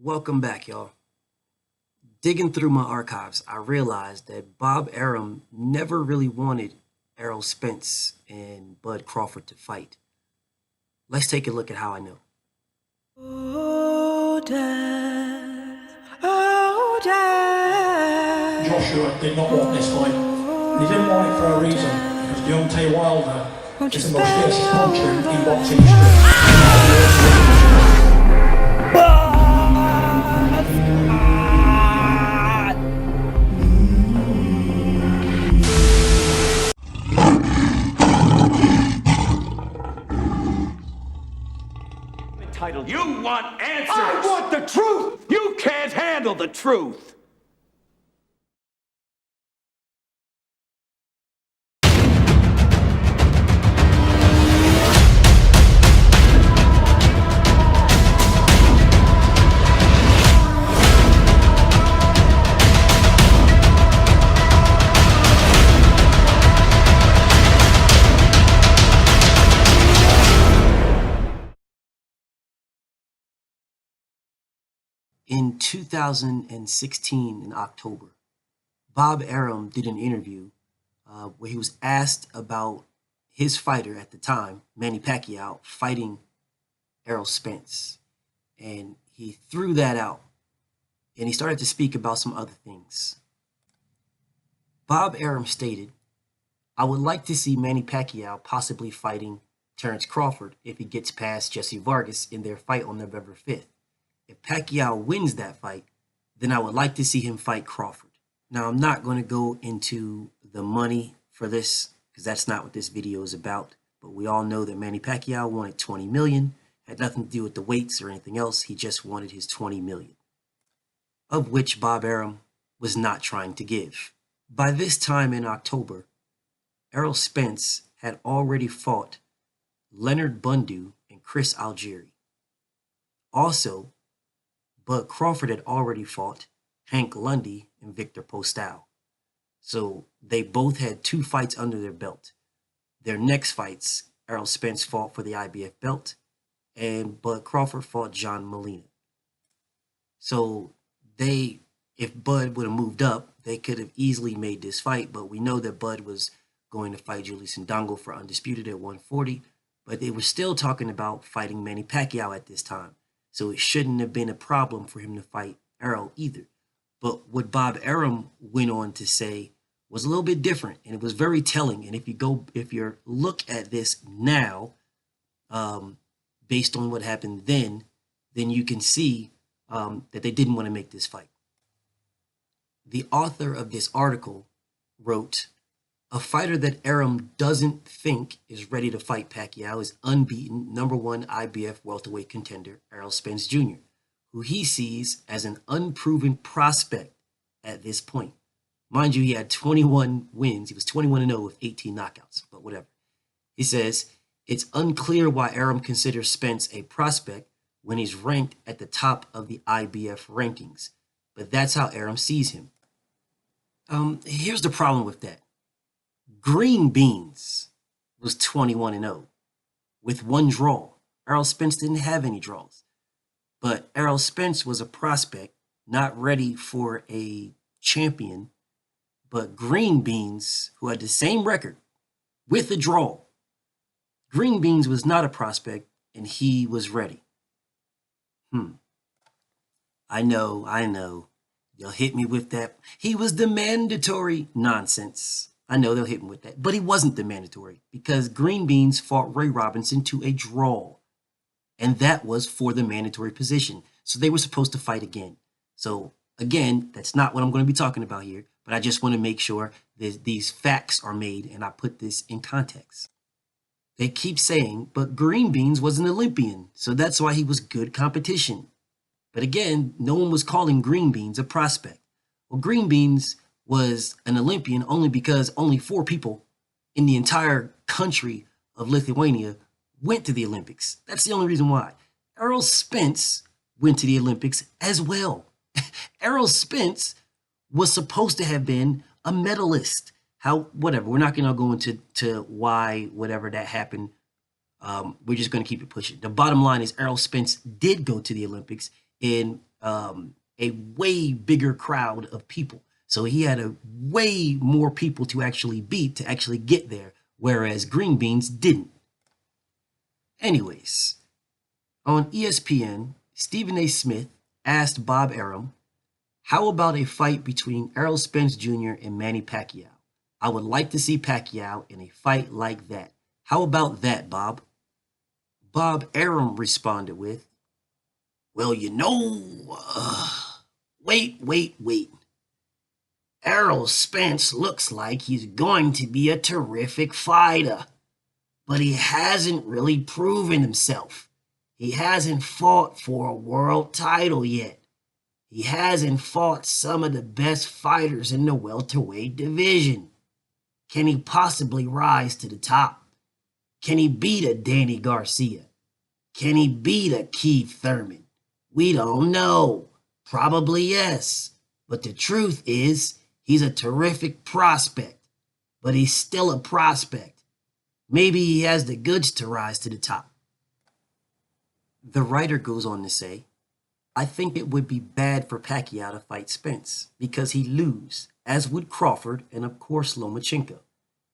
Welcome back, y'all. Digging through my archives, I realized that Bob Arum never really wanted Errol Spence and Bud Crawford to fight. Let's take a look at how I know. Oh, Dad. Oh, Dad. Joshua did not want this fight. And he didn't want it for a reason. Because Deontay Wilder is the most fiercest puncher in boxing history. Entitled. You want answers! I want the truth! You can't handle the truth! In 2016, in October, Bob Arum did an interview where he was asked about his fighter at the time, Manny Pacquiao, fighting Errol Spence. And he threw that out and he started to speak about some other things. Bob Arum stated, "I would like to see Manny Pacquiao possibly fighting Terrence Crawford if he gets past Jesse Vargas in their fight on November 5th. If Pacquiao wins that fight, then I would like to see him fight Crawford." Now, I'm not going to go into the money for this because that's not what this video is about. But we all know that Manny Pacquiao wanted 20 million, had nothing to do with the weights or anything else. He just wanted his 20 million, of which Bob Arum was not trying to give. By this time in October, Errol Spence had already fought Leonard Bundu and Chris Algieri. Also, Bud Crawford had already fought Hank Lundy and Victor Postal. So they both had 2 fights under their belt. Their next fights, Errol Spence fought for the IBF belt and Bud Crawford fought John Molina. So if Bud would have moved up, they could have easily made this fight, but we know that Bud was going to fight Julius Ndongo for undisputed at 140, but they were still talking about fighting Manny Pacquiao at this time. So it shouldn't have been a problem for him to fight Errol either. But what Bob Arum went on to say was a little bit different, and it was very telling. And if you look at this now, based on what happened then you can see that they didn't want to make this fight. The author of this article wrote, "A fighter that Arum doesn't think is ready to fight Pacquiao is unbeaten #1 IBF welterweight contender Errol Spence Jr., who he sees as an unproven prospect at this point." Mind you, he had 21 wins. He was 21-0 with 18 knockouts, but whatever. He says, "It's unclear why Arum considers Spence a prospect when he's ranked at the top of the IBF rankings, but that's how Arum sees him." Here's the problem with that. Green Beans was 21-0 with 1 draw. Errol Spence didn't have any draws. But Errol Spence was a prospect, not ready for a champion. But Green Beans, who had the same record with a draw, Green Beans was not a prospect and he was ready. I know. You'll hit me with that. He was the mandatory nonsense. I know they'll hit me with that, but he wasn't the mandatory because Green Beans fought Ray Robinson to a draw, and that was for the mandatory position. So they were supposed to fight again. So again, that's not what I'm going to be talking about here, but I just want to make sure that these facts are made and I put this in context. They keep saying, but Green Beans was an Olympian, so that's why he was good competition. But again, no one was calling Green Beans a prospect. Well, Green Beans was an Olympian only because only 4 people in the entire country of Lithuania went to the Olympics. That's the only reason why. Errol Spence went to the Olympics as well. Errol Spence was supposed to have been a medalist. Whatever. We're not going to go into why, whatever that happened. We're just going to keep it pushing. The bottom line is Errol Spence did go to the Olympics in a way bigger crowd of people. So he had a way more people to actually beat to actually get there, whereas Green Beans didn't. Anyways, on ESPN, Stephen A. Smith asked Bob Arum, how about a fight between Errol Spence Jr. and Manny Pacquiao? I would like to see Pacquiao in a fight like that. How about that, Bob? Bob Arum responded with, well, wait. Errol Spence looks like he's going to be a terrific fighter, but he hasn't really proven himself. He hasn't fought for a world title yet. He hasn't fought some of the best fighters in the welterweight division. Can he possibly rise to the top? Can he beat a Danny Garcia? Can he beat a Keith Thurman? We don't know. Probably yes. But the truth is, he's a terrific prospect. But he's still a prospect. Maybe he has the goods to rise to the top. The writer goes on to say, I think it would be bad for Pacquiao to fight Spence because he'd lose, as would Crawford and of course Lomachenko.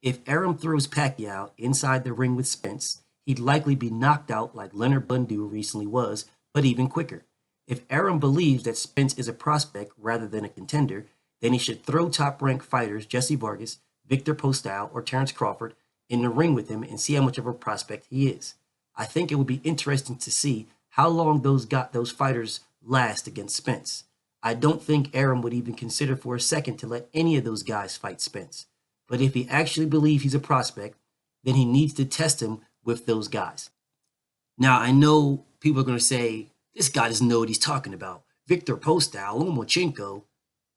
If Arum throws Pacquiao inside the ring with Spence, he'd likely be knocked out like Leonard Bundu recently was, but even quicker. If Arum believes that Spence is a prospect rather than a contender, then he should throw top-ranked fighters Jesse Vargas, Victor Postol, or Terence Crawford in the ring with him and see how much of a prospect he is. I think it would be interesting to see how long those fighters last against Spence. I don't think Arum would even consider for a second to let any of those guys fight Spence. But if he actually believes he's a prospect, then he needs to test him with those guys. Now, I know people are going to say, this guy doesn't know what he's talking about. Victor Postol, Lomachenko.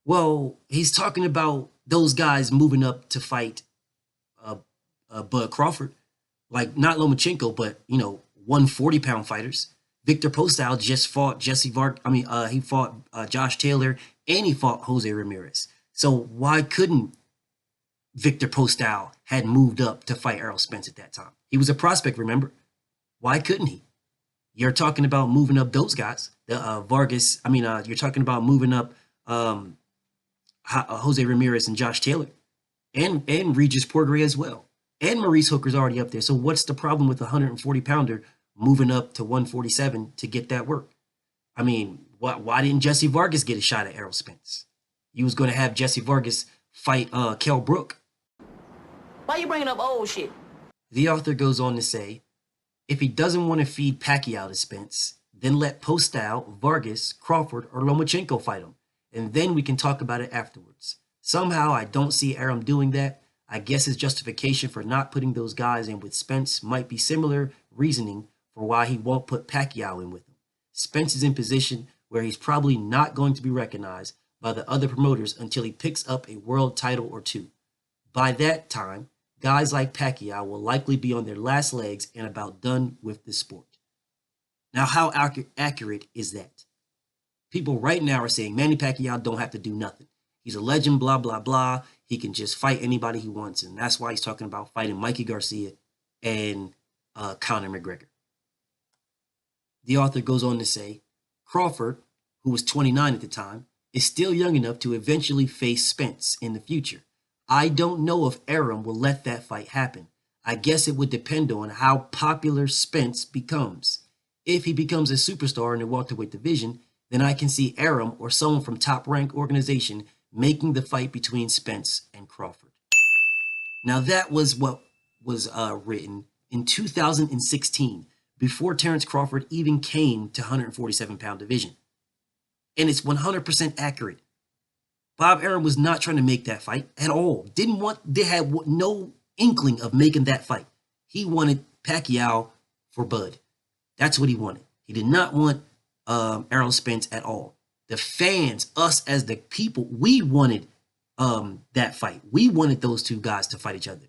Well, he's talking about those guys moving up to fight Bud Crawford. Like, not Lomachenko, but, 140-pound fighters. Victor Postol just fought he fought Josh Taylor, and he fought Jose Ramirez. So why couldn't Victor Postol had moved up to fight Errol Spence at that time? He was a prospect, remember? Why couldn't he? You're talking about moving up those guys. You're talking about moving up Jose Ramirez and Josh Taylor and Regis Poirier as well. And Maurice Hooker's already up there. So what's the problem with a 140-pounder moving up to 147 to get that work? I mean, why didn't Jesse Vargas get a shot at Errol Spence? You was going to have Jesse Vargas fight Kell Brook. Why you bringing up old shit? The author goes on to say, if he doesn't want to feed Pacquiao to Spence, then let Postol, Vargas, Crawford, or Lomachenko fight him, and then we can talk about it afterwards. Somehow I don't see Arum doing that. I guess his justification for not putting those guys in with Spence might be similar reasoning for why he won't put Pacquiao in with him. Spence is in position where he's probably not going to be recognized by the other promoters until he picks up a world title or two. By that time, guys like Pacquiao will likely be on their last legs and about done with the sport. Now, how accurate is that? People right now are saying Manny Pacquiao don't have to do nothing. He's a legend, blah, blah, blah. He can just fight anybody he wants. And that's why he's talking about fighting Mikey Garcia and Conor McGregor. The author goes on to say, Crawford, who was 29 at the time, is still young enough to eventually face Spence in the future. I don't know if Arum will let that fight happen. I guess it would depend on how popular Spence becomes. If he becomes a superstar in the welterweight division, then I can see Arum or someone from top-ranked organization making the fight between Spence and Crawford. Now that was what was written in 2016, before Terence Crawford even came to 147-pound division. And it's 100% accurate. Bob Arum was not trying to make that fight at all. They had no inkling of making that fight. He wanted Pacquiao for Bud. That's what he wanted. He did not want Errol Spence at all. The fans, us as the people, we wanted that fight. We wanted those two guys to fight each other.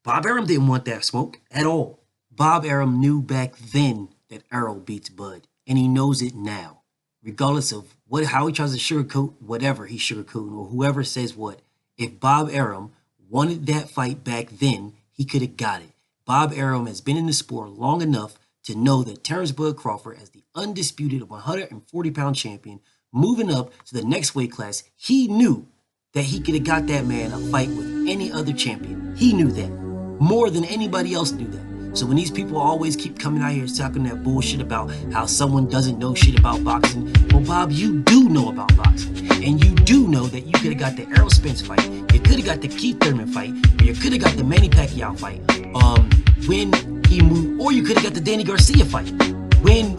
Bob Arum didn't want that smoke at all. Bob Arum knew back then that Errol beats Bud, and he knows it now. Regardless of how he tries to sugarcoat whatever he's sugarcoating or whoever says what, if Bob Arum wanted that fight back then, he could have got it. Bob Arum has been in the sport long enough to know that Terrence Bud Crawford, as the undisputed 140-pound champion, moving up to the next weight class, he knew that he could have got that man a fight with any other champion. He knew that. More than anybody else knew that. So when these people always keep coming out here talking that bullshit about how someone doesn't know shit about boxing, well, Bob, you do know about boxing. And you do know that you could have got the Errol Spence fight, you could have got the Keith Thurman fight, or you could have got the Manny Pacquiao fight when he moved, or you could have got the Danny Garcia fight when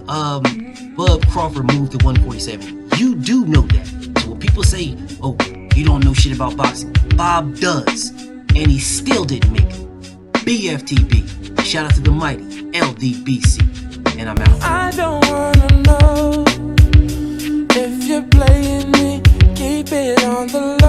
Bud Crawford moved to 147. You do know that. So when people say, oh, you don't know shit about boxing, Bob does. And he still didn't make it. Bftb. Shout out to the mighty LDBC. And I'm out. I don't wanna know if you're playing me. Keep it on the low.